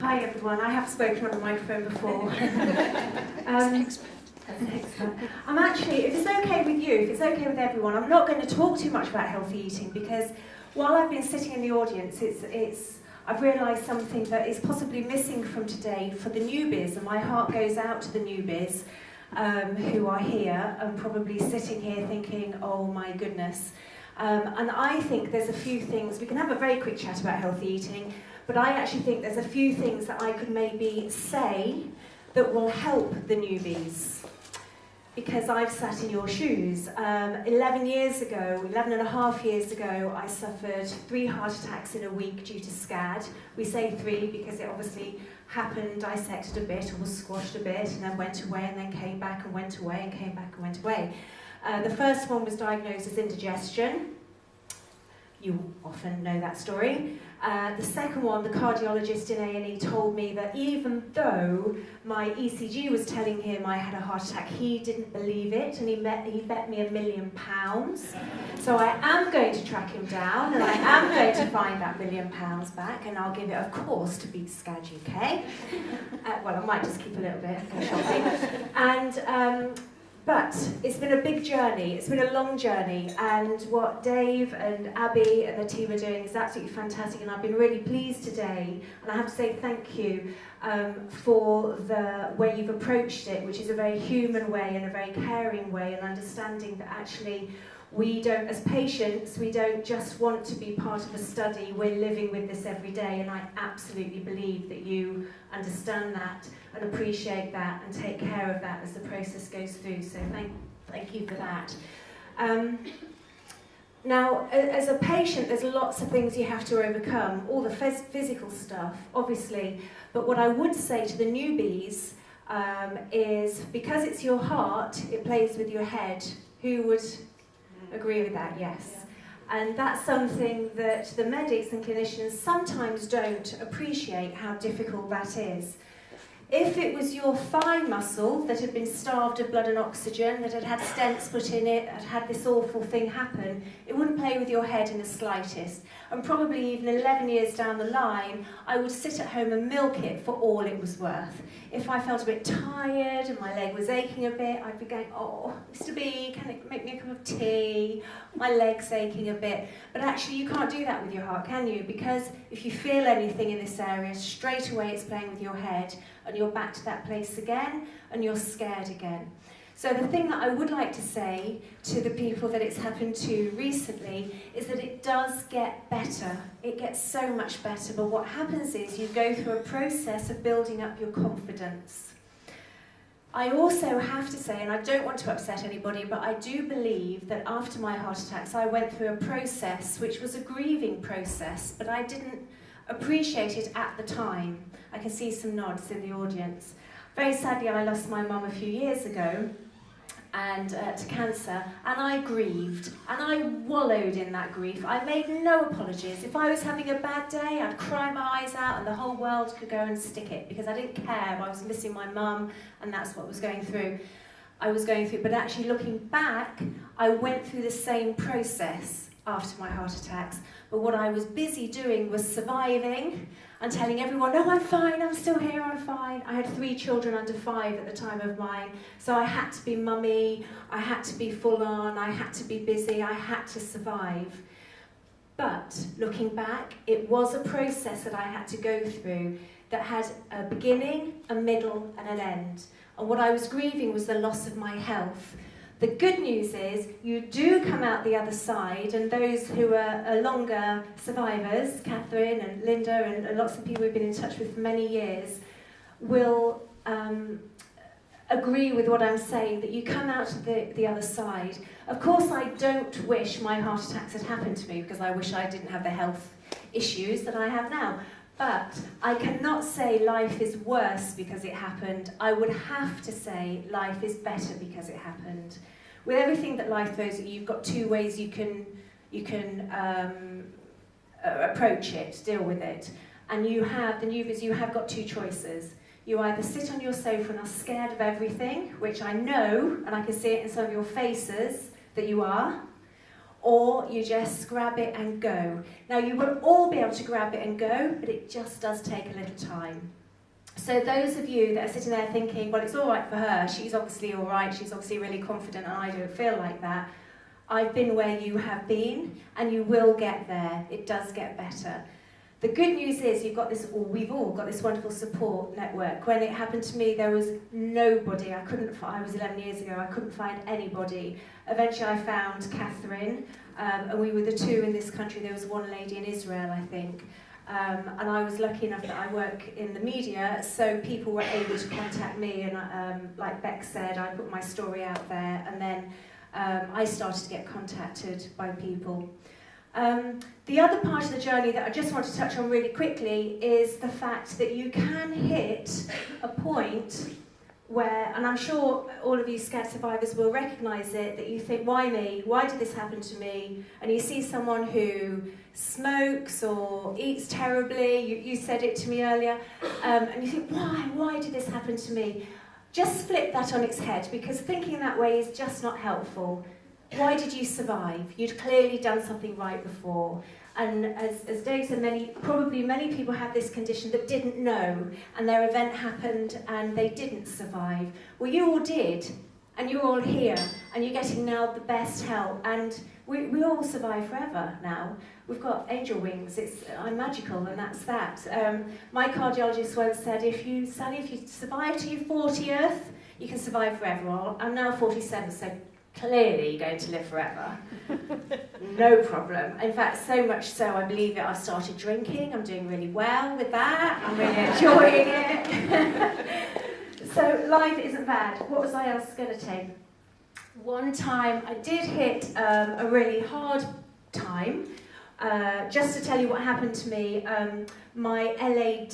Hi everyone, I have spoken on the microphone before. I'm actually, if it's okay with you, if it's okay with everyone, I'm not going to talk too much about healthy eating because while I've been sitting in the audience, I've realised something that is possibly missing from today for the newbies, and my heart goes out to the newbies who are here and probably sitting here thinking, oh my goodness. And I think there's a few things, we can have a very quick chat about healthy eating, but I actually think there's a few things that I could maybe say that will help the newbies. Because I've sat in your shoes. 11 and a half years ago, I suffered 3 heart attacks in a week due to SCAD. We say 3 because it obviously happened, dissected a bit, or was squashed a bit, and then went away, and then came back and went away, and came back and went away. The first one was diagnosed as indigestion. You often know that story. The second one, the cardiologist in A&E told me that even though my ECG was telling him I had a heart attack, he didn't believe it, and he bet me £1 million. So I am going to track him down, and I am going to find that £1 million back, and I'll give it, of course, to beat SCAD UK. Well, I might just keep a little bit for shopping. And but it's been a big journey, it's been a long journey, and what Dave and Abby and the team are doing is absolutely fantastic, and I've been really pleased today, and I have to say thank you for the way you've approached it, which is a very human way and a very caring way, and understanding that actually we don't, as patients, we don't just want to be part of a study, we're living with this every day, and I absolutely believe that you understand that and appreciate that and take care of that as the process goes through, so thank you for that. Now, as a patient, there's lots of things you have to overcome, all the physical stuff, obviously, but what I would say to the newbies is, because it's your heart, it plays with your head. Who would agree with that? Yes. Yeah. And that's something that the medics and clinicians sometimes don't appreciate how difficult that is. If it was your thigh muscle that had been starved of blood and oxygen, that had had stents put in it, had this awful thing happen, it wouldn't play with your head in the slightest. And probably even 11 years down the line, I would sit at home and milk it for all it was worth. If I felt a bit tired and my leg was aching a bit, I'd be going, oh, Mr. B, can it make me a cup of tea? My leg's aching a bit. But actually you can't do that with your heart, can you? Because if you feel anything in this area, straight away it's playing with your head, and you're back to that place again, and you're scared again. So the thing that I would like to say to the people that it's happened to recently is that it does get better. It gets so much better, but what happens is you go through a process of building up your confidence. I also have to say, and I don't want to upset anybody, but I do believe that after my heart attacks, I went through a process which was a grieving process, but I didn't appreciate it at the time. I can see some nods in the audience. Very sadly, I lost my mum a few years ago and to cancer, and I grieved, and I wallowed in that grief. I made no apologies. If I was having a bad day, I'd cry my eyes out and the whole world could go and stick it, because I didn't care. I was missing my mum, and that's what I was going through. But actually looking back, I went through the same process after my heart attacks, but what I was busy doing was surviving and telling everyone, no, I'm fine, I'm still here, I'm fine. I had 3 children under 5 at the time of mine, so I had to be mummy, I had to be full on, I had to be busy, I had to survive. But looking back, it was a process that I had to go through that had a beginning, a middle, and an end. And what I was grieving was the loss of my health. The good news is you do come out the other side, and those who are longer survivors, Catherine and Linda and lots of people we've been in touch with for many years, will agree with what I'm saying, that you come out the other side. Of course, I don't wish my heart attacks had happened to me, because I wish I didn't have the health issues that I have now. But I cannot say life is worse because it happened. I would have to say life is better because it happened. With everything that life throws at you, you've got 2 ways you can approach it, deal with it. And the newbies, you have got 2 choices. You either sit on your sofa and are scared of everything, which I know, and I can see it in some of your faces, that you are, or you just grab it and go. Now, you will all be able to grab it and go, but it just does take a little time. So those of you that are sitting there thinking, well, it's all right for her, she's obviously all right, she's obviously really confident, and I don't feel like that. I've been where you have been, and you will get there. It does get better. The good news is we've all got this wonderful support network. When it happened to me, there was nobody. I was 11 years ago, I couldn't find anybody. Eventually I found Catherine, and we were the two in this country. There was one lady in Israel, I think. And I was lucky enough that I work in the media, so people were able to contact me, and like Beck said, I put my story out there, and then I started to get contacted by people. The other part of the journey that I just want to touch on really quickly is the fact that you can hit a point where, and I'm sure all of you SCAD survivors will recognise it, that you think, why me? Why did this happen to me? And you see someone who smokes or eats terribly, you said it to me earlier, and you think, why did this happen to me? Just flip that on its head, because thinking that way is just not helpful. Why did you survive? You'd clearly done something right before. And as Dave said, probably many people have this condition that didn't know, and their event happened and they didn't survive. Well, you all did, and you're all here, and you're getting now the best help, and we all survive forever now. We've got angel wings. I'm magical, and that's that. My cardiologist once said, Sally, if you survive to your 40th, you can survive forever. Well, I'm now 47, so clearly you're going to live forever. No problem. In fact, so much so, I believe it, I've started drinking. I'm doing really well with that. I'm really enjoying it. So life isn't bad. What was I else going to take? One time I did hit a really hard time. Just to tell you what happened to me, my LAD,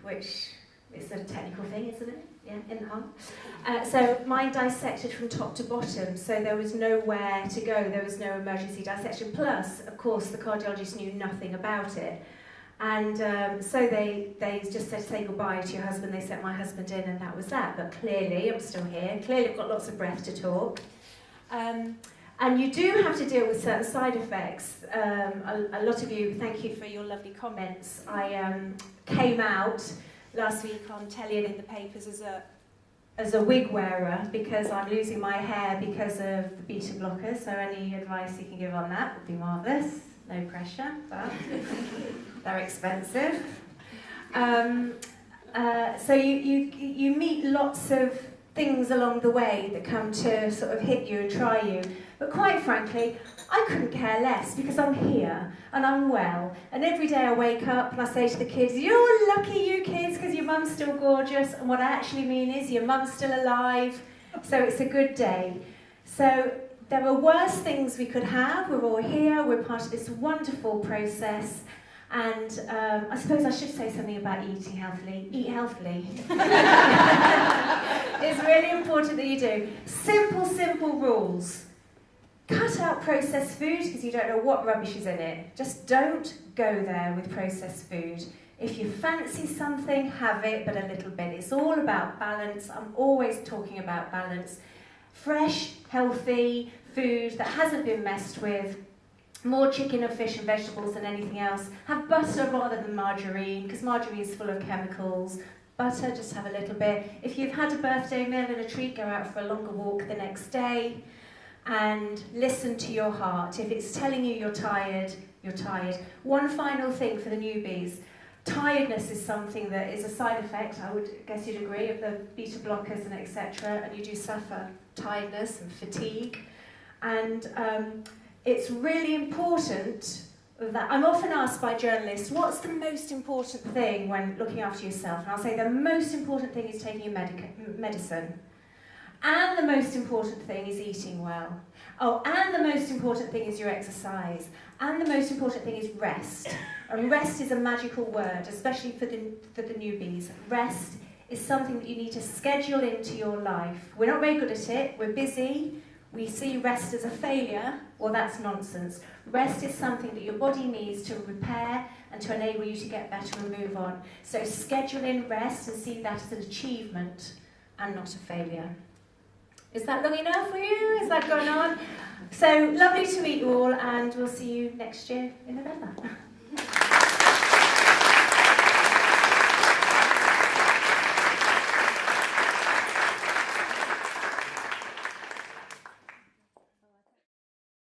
which is a technical thing, isn't it? Yeah, in the arm. So mine dissected from top to bottom, so there was nowhere to go, there was no emergency dissection. Plus, of course, the cardiologist knew nothing about it. And so they just said, say goodbye to your husband. They sent my husband in, and that was that. But clearly, I'm still here. Clearly, I've got lots of breath to talk. And you do have to deal with certain side effects. A lot of you, thank you for your lovely comments. I came out last week on telly and in the papers as a wig wearer because I'm losing my hair because of the beta blockers. So any advice you can give on that would be marvellous. No pressure, but they're expensive. So you meet lots of things along the way that come to sort of hit you and try you. But quite frankly, I couldn't care less because I'm here and I'm well. And every day I wake up and I say to the kids, you're lucky, you kids, because your mum's still gorgeous. And what I actually mean is your mum's still alive. So it's a good day. So there are worse things we could have. We're all here. We're part of this wonderful process. And I suppose I should say something about eating healthily. Eat healthily. It's really important that you do. Simple rules. Cut out processed food because you don't know what rubbish is in it. Just don't go there with processed food. If you fancy something, have it, but a little bit. It's all about balance. I'm always talking about balance. Fresh, healthy food that hasn't been messed with. More chicken and fish and vegetables than anything else. Have butter rather than margarine, because margarine is full of chemicals. Butter, just have a little bit. If you've had a birthday meal and a treat, go out for a longer walk the next day. And listen to your heart. If it's telling you you're tired, you're tired. One final thing for the newbies. Tiredness is something that is a side effect, I would guess you'd agree, of the beta blockers and etc. And you do suffer tiredness and fatigue. And it's really important that I'm often asked by journalists, what's the most important thing when looking after yourself? And I'll say the most important thing is taking your medicine. And the most important thing is eating well. Oh, and the most important thing is your exercise. And the most important thing is rest. And rest is a magical word, especially for the newbies. Rest is something that you need to schedule into your life. We're not very good at it. We're busy. We see rest as a failure. Well, that's nonsense. Rest is something that your body needs to repair and to enable you to get better and move on. So schedule in rest and see that as an achievement and not a failure. Is that long enough for you? Is that going on? So lovely to meet you all, and we'll see you next year in November.